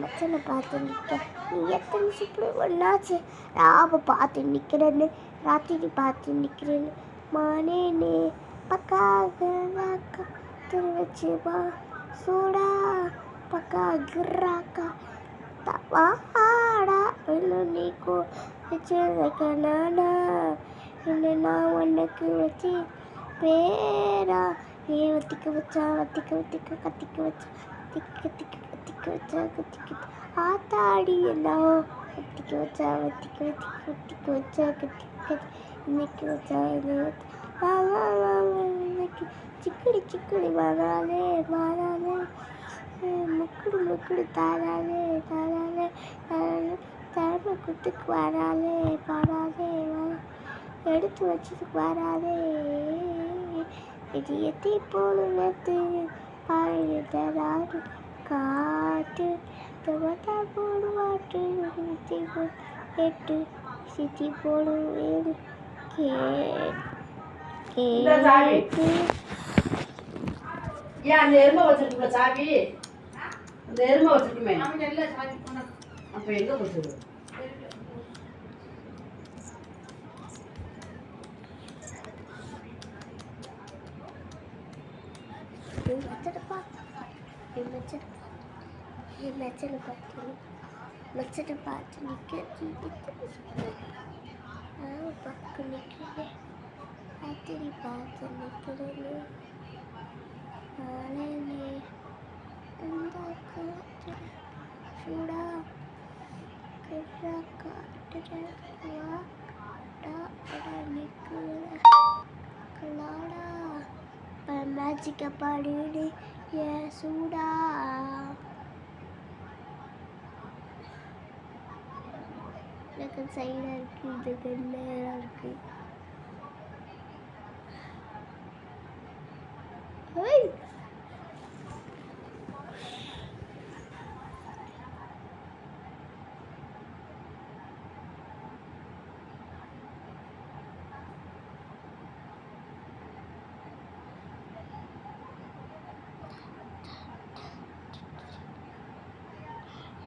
மச்சனை பார்த்து நிற்க நீ எத்தனை சுற்று ஒன்றாச்சு ராவை பார்த்து நிற்கிறேன்னு ராத்திரி பார்த்து நிற்கிறேன்னு மானேனே பக்காக்கா திருவச்சு வா சூடா பக்கா கிராக்கா தவாடா இன்னும் நீ வச்சுருக்கனானா இன்னும் நான் உனக்கு வச்சு பேரா நீ வத்திக்க வச்சா வத்திக்க கத்திக்க வச்சா கத்திக்க வச்சா கத்திக்க ஆத்தாடி எல்லாம் வத்திக்க வச்சா வத்திக்க வச்சா கத்திக்க இன்னைக்கு வச்சா இன்னைக்கு சிக்கடி வராலே முக்குடு தாராலே தரமை குத்துக்கு வராலே எடுத்து வச்சதுக்கு வராதே எத்தி போலுத்து பாடு காட்டு தவத்தா போடுவாட்டு எட்டு சித்தி போடுவேன் கேட்டு ஏன் அந்த எருமை வச்சிருக்குள்ள சாவி அந்த எருமை வச்சிருக்குமே அப்போ எங்கே போச்சு மச்சனை பார்த்து நிற்கிறது பக்கு நிற்கிறேன் ராத்திரி பார்த்து நிற்கிறேன்னு நானே அந்த காற்று சூடா காட்டுறா நிற்கிறேன் கலாடா மேஜிக்கை பாடினு ஏ சூடா எனக்கு சைடாக இருக்குது இது நேராக இருக்குது